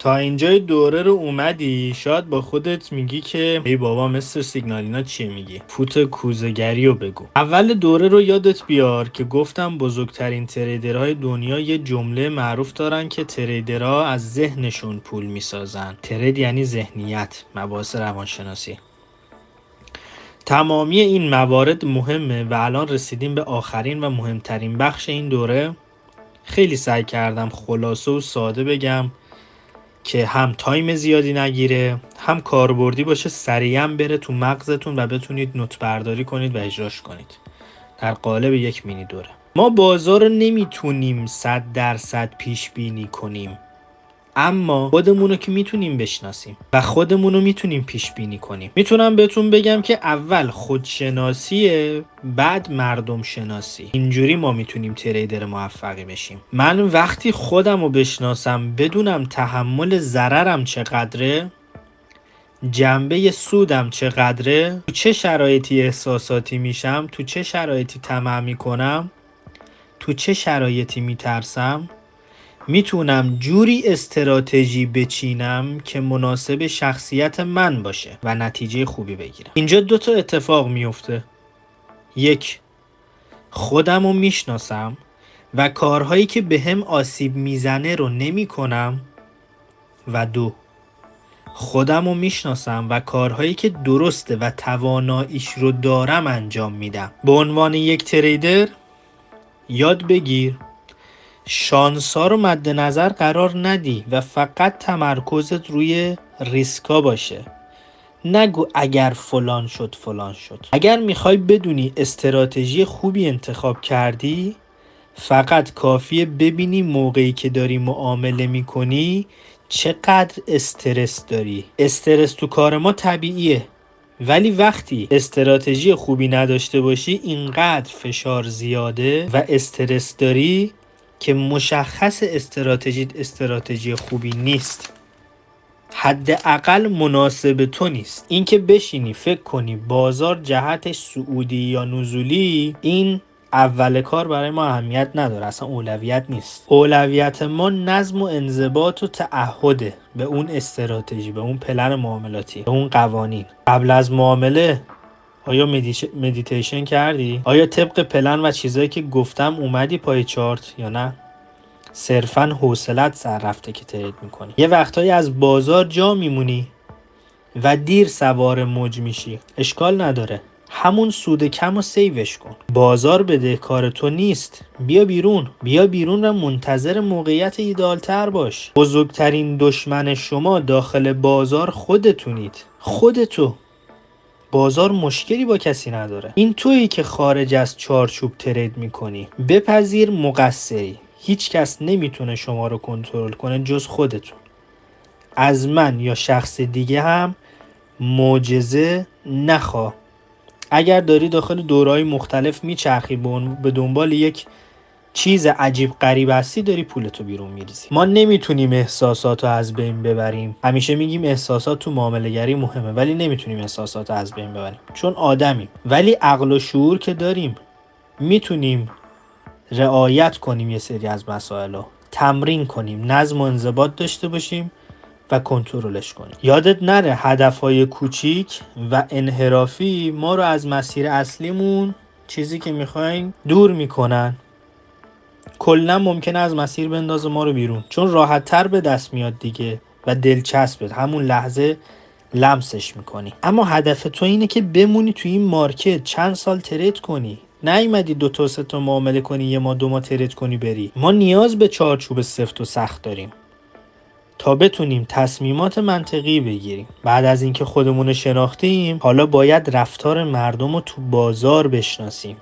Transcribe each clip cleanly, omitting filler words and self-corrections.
تا اینجای دوره رو اومدی، شاید با خودت میگی که ای بابا مستر سیگنالینا چیه میگی؟ فوت کوزه‌گری رو بگو. اول دوره رو یادت بیار که گفتم بزرگترین تریدرهای دنیا یه جمله معروف دارن که تریدرها از ذهنشون پول میسازن. ترید یعنی ذهنیت، مباحث روانشناسی. تمامی این موارد مهمه و الان رسیدیم به آخرین و مهمترین بخش این دوره. خیلی سعی کردم خلاصه و ساده بگم که هم تایم زیادی نگیره، هم کاربردی باشه، سریعا بره تو مغزتون و بتونید نوت برداری کنید و اجراش کنید در قالب یک مینی دوره. ما بازار رو نمیتونیم 100% پیش بینی کنیم، اما خودمونو که میتونیم بشناسیم و خودمونو میتونیم پیش بینی کنیم. میتونم بهتون بگم که اول خودشناسیه، بعد مردم شناسی. اینجوری ما میتونیم تریدر موفقی بشیم. من وقتی خودمو بشناسم، بدونم تحمل ضررم چقدره، جنبه سودم چقدره، تو چه شرایطی احساساتی میشم، تو چه شرایطی طمع میکنم، تو چه شرایطی میترسم، میتونم جوری استراتژی بچینم که مناسب شخصیت من باشه و نتیجه خوبی بگیرم. اینجا 2 تا اتفاق میفته. 1، خودمو میشناسم و کارهایی که بهم آسیب میزنه رو نمی کنم. و 2، خودمو میشناسم و کارهایی که درسته و تواناییش رو دارم انجام میدم. به عنوان یک تریدر یاد بگیر شانس‌ها رو مد نظر قرار ندی و فقط تمرکزت روی ریسکا باشه. نگو اگر فلان شد فلان شد. اگر میخوای بدونی استراتژی خوبی انتخاب کردی، فقط کافیه ببینی موقعی که داری معامله میکنی چقدر استرس داری. استرس تو کار ما طبیعیه، ولی وقتی استراتژی خوبی نداشته باشی، اینقدر فشار زیاده و استرس داری که مشخص استراتژی خوبی نیست. حداقل مناسب تو نیست. اینکه بشینی فکر کنی بازار جهتش صعودی یا نزولی، این اول کار برای ما اهمیت نداره، اصلا اولویت نیست. اولویت ما نظم و انضباط و تعهده به اون استراتژی، به اون پلن معاملاتی، به اون قوانین. قبل از معامله آیا مدیتیشن کردی؟ آیا طبق پلن و چیزایی که گفتم اومدی پای چارت یا نه؟ صرفاً حوصلت سر رفته که ترید میکنی. یه وقتایی از بازار جا میمونی و دیر سوار موج میشی. اشکال نداره، همون سود کم رو سیوش کن. بازار بدهکار تو نیست. بیا بیرون و منتظر موقعیت ایدئال‌تر باش. بزرگترین دشمن شما داخل بازار خودتونید. خودتو. بازار مشکلی با کسی نداره. این تویی که خارج از چارچوب ترید میکنی. بپذیر مقصری. هیچ کس نمیتونه شما رو کنترل کنه جز خودتون. از من یا شخص دیگه هم معجزه نخواه. اگر داری داخل دورهای مختلف میچرخی به دنبال یک چیز عجیب غریب هستی، داری پولتو بیرون میریزی. ما نمیتونیم احساساتو از بین ببریم. همیشه میگیم احساسات تو معامله گری مهمه، ولی نمیتونیم احساساتو از بین ببریم چون آدمیم. ولی عقل و شعور که داریم، میتونیم رعایت کنیم یه سری از مسائل رو، تمرین کنیم، نظم و انضباط داشته باشیم و کنترلش کنیم. یادت نره هدفهای کوچیک و انحرافی ما رو از مسیر اصلیمون، چیزی که میخوایم، دور میکنن. کلا ممکنه از مسیر بندازه ما رو بیرون، چون راحت تر به دست میاد دیگه و دلچسبه، همون لحظه لمسش میکنی. اما هدف تو اینه که بمونی توی این مارکت چند سال ترید کنی، نیومدی 2 تا 3 تا معامله کنی، 1 ماه 2 ماه ترید کنی بری. ما نیاز به چارچوب سفت و سخت داریم تا بتونیم تصمیمات منطقی بگیریم. بعد از اینکه خودمون رو شناختیم، حالا باید رفتار مردم رو تو بازار بشناسیم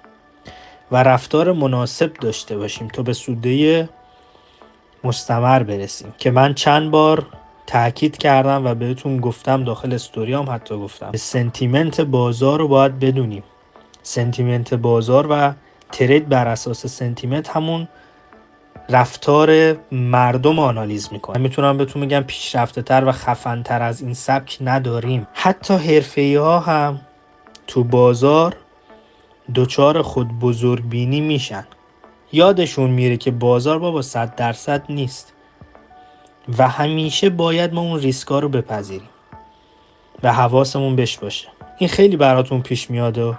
و رفتار مناسب داشته باشیم تا به سوده مستمر برسیم، که من چند بار تاکید کردم و بهتون گفتم، داخل استوریام حتی گفتم، سنتیمنت بازار رو باید بدونیم. سنتیمنت بازار و ترید بر اساس سنتیمنت همون رفتار مردم آنالیز میکنه. میتونم بهتون بگم پیشرفته تر و خفن تر از این سبک نداریم. حتی حرفه‌ای ها هم تو بازار دوچار خود بزرگ بینی میشن. یادشون میره که بازار بابا 100% نیست. و همیشه باید ما اون ریسکا رو بپذیریم و حواسمون بهش باشه. این خیلی براتون پیش میاد و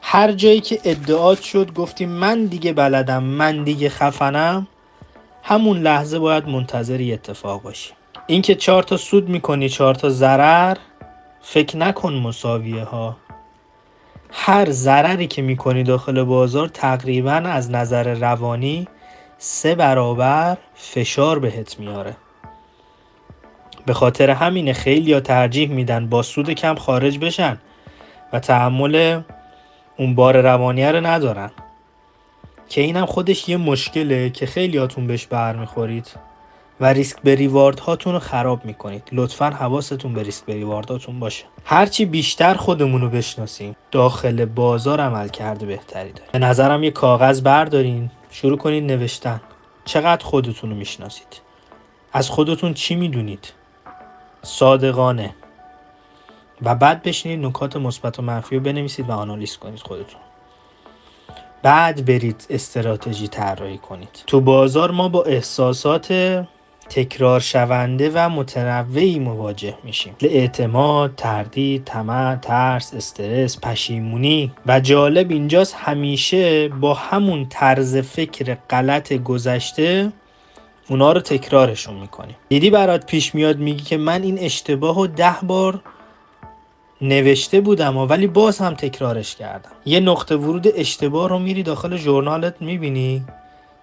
هر جایی که ادعات شد گفتیم من دیگه بلدم، من دیگه خفنم، همون لحظه باید منتظر یه اتفاق باشی. این که 4 تا سود میکنی 4 تا ضرر، فکر نکن مساویه ها. هر ضرری که میکنی داخل بازار تقریبا از نظر روانی 3 برابر فشار بهت میاره. به خاطر همینه خیلی ها ترجیح میدن با سود کم خارج بشن و تحمل اون بار روانیه رو ندارن، که اینم خودش یه مشکله که خیلی هاتون بهش برمیخورید و ریسک به ریوارد هاتون رو خراب میکنید. لطفاً حواستون به ریسک به ریوارد هاتون باشه. هرچی بیشتر خودمون رو بشناسیم داخل بازار عمل کرده بهتری داریم. به نظرم یه کاغذ بردارین، شروع کنید نوشتن. چقدر خودتون رو میشناسید؟ از خودتون چی میدونید؟ صادقانه. و بعد بشینید نکات مثبت و منفی رو بنویسید و آنالیز کنید خودتون. بعد برید استراتژی طراحی کنید. تو بازار ما با احساسات تکرار شونده و متنوعی مواجه میشیم. اعتماد، تردید، طمع، ترس، استرس، پشیمونی. و جالب اینجاست همیشه با همون طرز فکر غلط گذشته اونا رو تکرارشون میکنیم. دیدی برات پیش میاد میگی که من این اشتباه رو 10 بار نوشته بودم ولی باز هم تکرارش کردم. یه نقطه ورود اشتباه رو میری داخل ژورنالت میبینی،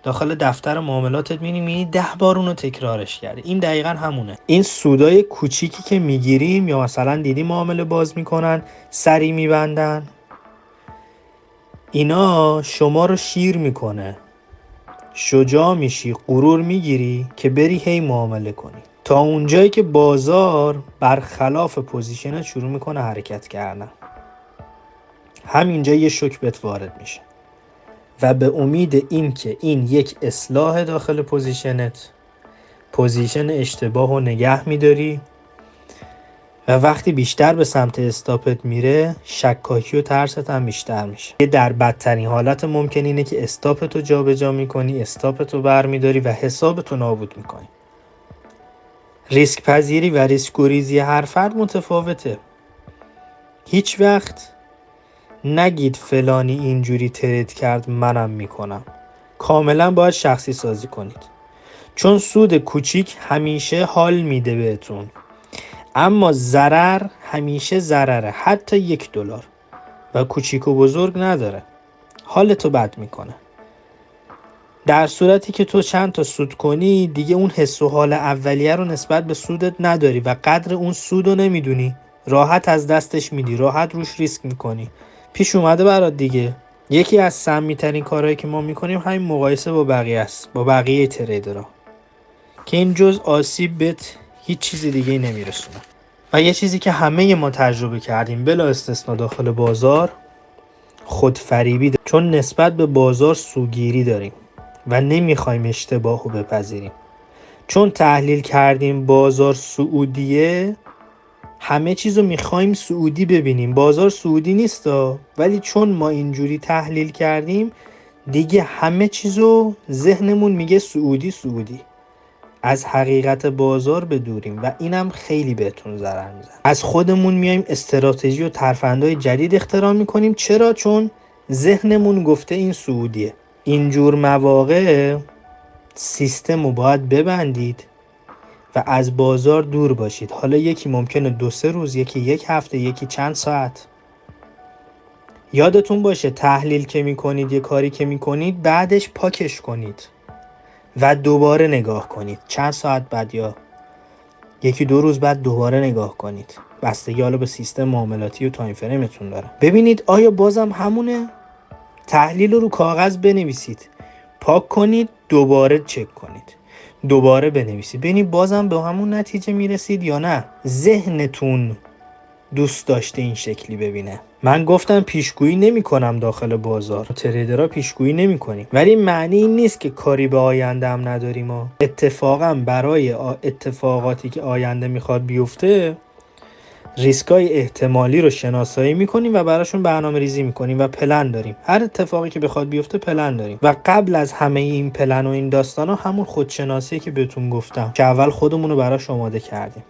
داخل دفتر معاملاتت میبینی 10 بار اونو تکرارش کردی. این دقیقا همونه. این سودای کوچیکی که میگیریم، یا مثلا دیدی معامله باز میکنن سری میبندن، اینا شما رو شیر میکنه، شجاع میشی، غرور میگیری که بری هی معامله کنی، تا اونجایی که بازار برخلاف پوزیشنت شروع میکنه حرکت کردن. همینجا یه شوک بهت وارد میشه و به امید این که این یک اصلاح داخل پوزیشنت، پوزیشن اشتباه رو نگه میداری و وقتی بیشتر به سمت استاپت میره شکاکی و ترست هم بیشتر میشه. در بدترین حالت ممکن اینه که استاپت رو جا به جا میکنی، استاپت رو بر میداری و حسابت رو نابود میکنی. ریسک پذیری و ریسک گریزی هر فرد متفاوته. هیچ وقت نگید فلانی اینجوری ترید کرد منم میکنم. کاملا باید شخصی سازی کنید، چون سود کوچیک همیشه حال میده بهتون، اما ضرر همیشه ضرره، حتی $1 و کوچیک و بزرگ نداره، حالتو بد میکنه. در صورتی که تو چند تا سود کنی دیگه اون حس و حال اولیه رو نسبت به سودت نداری و قدر اون سودو نمیدونی، راحت از دستش میدی، راحت روش ریسک میکنی. پیش اومده برات دیگه. یکی از سمی‌ترین کارهایی که ما میکنیم همین مقایسه با بقیه است، با بقیه تریدرها، که این جز آسیب بهت هیچ چیز دیگه نمیرسونه. و یه چیزی که همه ما تجربه کردیم بلا استثنا داخل بازار، خودفریبی، چون نسبت به بازار سوگیری داریم و نمیخوایم اشتباه رو بپذیریم. چون تحلیل کردیم بازار سعودیه، همه چیزو میخوایم سعودی ببینیم. بازار سعودی نیستا، ولی چون ما اینجوری تحلیل کردیم دیگه همه چیزو ذهنمون میگه سعودی سعودی. از حقیقت بازار بدوریم و اینم خیلی بهتون ضرر میزنه. از خودمون میایم استراتژی و ترفندهای جدید اختراع میکنیم. چرا؟ چون ذهنمون گفته این سعودیه. اینجور مواقع سیستم رو باید ببندید و از بازار دور باشید. حالا یکی ممکنه 2-3 روز، یکی 1 هفته، یکی چند ساعت. یادتون باشه تحلیل که میکنید، یه کاری که میکنید، بعدش پاکش کنید و دوباره نگاه کنید. چند ساعت بعد یا 1-2 روز بعد دوباره نگاه کنید. بستگی حالا به سیستم معاملاتی و تایم فریمتون داره. ببینید آیا بازم همونه؟ تحلیل رو کاغذ بنویسید، پاک کنید، دوباره چک کنید، دوباره بنویسید، ببینید بازم به همون نتیجه میرسید یا نه. ذهنتون دوست داشته این شکلی ببینه. من گفتم پیشگویی نمی کنم داخل بازار، تریدرها پیشگویی نمی کنیم، ولی معنی این نیست که کاری به آینده هم نداریم. اتفاقا برای اتفاقاتی که آینده میخواد بیفته ریسکای احتمالی رو شناسایی میکنیم و براشون برنامه ریزی میکنیم و پلن داریم. هر اتفاقی که بخواد بیفته پلن داریم. و قبل از همه این پلن و این داستانا همون خودشناسی که بهتون گفتم که اول خودمون رو براش آماده کردیم،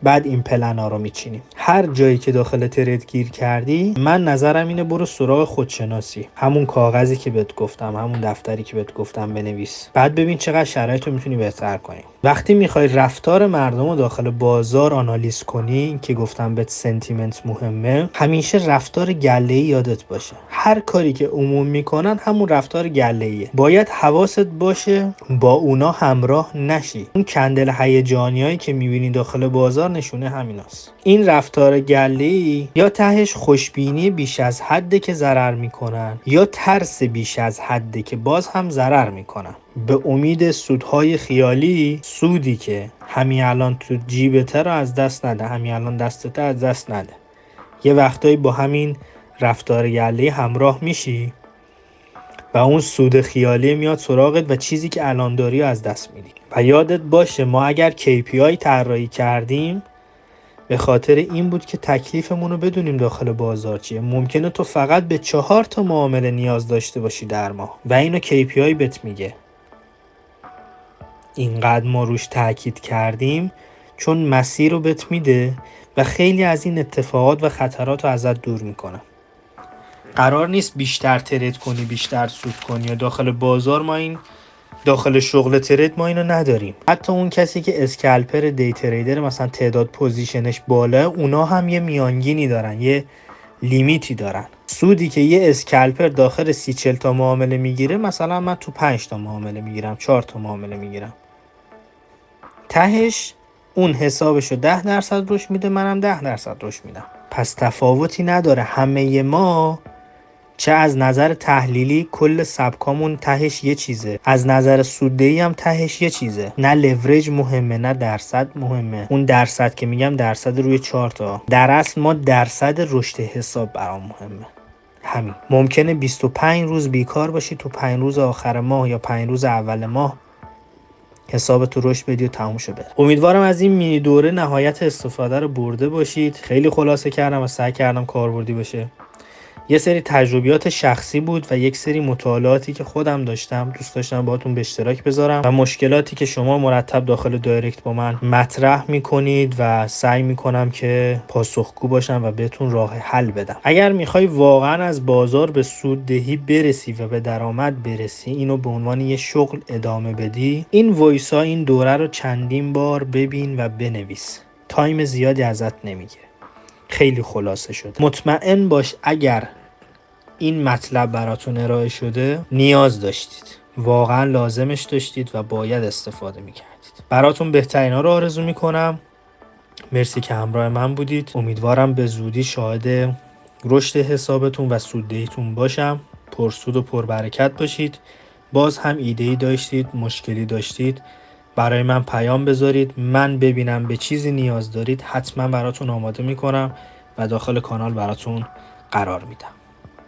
بعد این پلنا رو میچینیم. هر جایی که داخل ترید گیر کردی، من نظرم اینه برو سراغ خودشناسی، همون کاغذی که بهت گفتم، همون دفتری که بهت گفتم بنویس، بعد ببین چقدر شرایط رو میتونی بهتر کنی. وقتی میخوای رفتار مردم رو داخل بازار آنالیز کنی که گفتم بهت سنتیمنت مهمه، همیشه رفتار گله‌ای یادت باشه. هر کاری که عموم میکنن همون رفتار گله‌ایه. باید حواست باشه با اونا همراه نشی. اون کندل هیجانیایی که میبینی داخل بازار نشونه همیناست. این رفتار گله‌ای یا تهش خوشبینی بیش از حده که ضرر میکنن، یا ترس بیش از حده که باز هم ضرر میکنن. به امید سودهای خیالی، سودی که همین الان تو جیبته رو از دست نده، همین الان دستته از دست نده. یه وقتایی با همین رفتار گله‌ای همراه میشی و اون سود خیالی میاد سراغت و چیزی که الان داری از دست میدی. و یادت باشه ما اگر KPI طراحی کردیم به خاطر این بود که تکلیفمون رو بدونیم داخل بازار چیه. ممکنه تو فقط به 4 تا معامله نیاز داشته باشی در ماه و اینو KPI بهت میگه. اینقدر ما روش تاکید کردیم چون مسیر رو بهت میده و خیلی از این اتفاقات و خطرات رو ازت دور میکنه. قرار نیست بیشتر ترید کنی، بیشتر سود کنی. یا داخل بازار ما این، داخل شغل ترید ما اینو نداریم. حتی اون کسی که اسکالپر دی تریدر مثلا تعداد پوزیشنش بالا، اونا هم یه میانگینی دارن، یه لیمیتی دارن. سودی که یه اسکالپر داخل 30-40 تا معامله میگیره، مثلا من تو 5 تا معامله میگیرم، 4 تا معامله میگیرم. تهش اون حسابشو 10% روش میده، منم 10% روش میدم. پس تفاوتی نداره. همه ما چه از نظر تحلیلی کل سبکامون تهش یه چیزه، از نظر سوددهی هم تهش یه چیزه. نه لورج مهمه، نه درصد مهمه. اون درصد که میگم درصد روی 4 تا. در اصل ما درصد رشد حساب برام مهمه. همین. ممکنه 25 روز بیکار باشی، تو 5 روز آخر ماه یا 5 روز اول ماه حسابتو رشد بدی و تموم شه بره. امیدوارم از این مینی دوره نهایت استفاده رو برده باشید. خیلی خلاصه کردم و سعی کردم کاربردی باشه. یه سری تجربیات شخصی بود و یک سری مطالعاتی که خودم داشتم، دوست داشتم باهاتون به اشتراک بذارم و مشکلاتی که شما مرتب داخل دایرکت با من مطرح میکنید و سعی میکنم که پاسخگو باشم و بهتون راه حل بدم. اگر میخوای واقعا از بازار به سوددهی برسی و به درآمد برسی، اینو به عنوان یه شغل ادامه بدی، این وایسا این دوره رو چندین بار ببین و بنویس. تایم زیادی ازت نمیگیره. خیلی خلاصه شد. مطمئن باش اگر این مطلب براتون ارائه شده نیاز داشتید، واقعا لازمش داشتید و باید استفاده میکردید. براتون بهترین ها رو آرزو میکنم. مرسی که همراه من بودید. امیدوارم به زودی شاهد رشد حسابتون و سوددهیتون باشم. پرسود و پربرکت باشید. باز هم ایده‌ای داشتید، مشکلی داشتید، برای من پیام بذارید. من ببینم به چیزی نیاز دارید، حتما براتون آماده میکنم و داخل کانال براتون قرار میدم.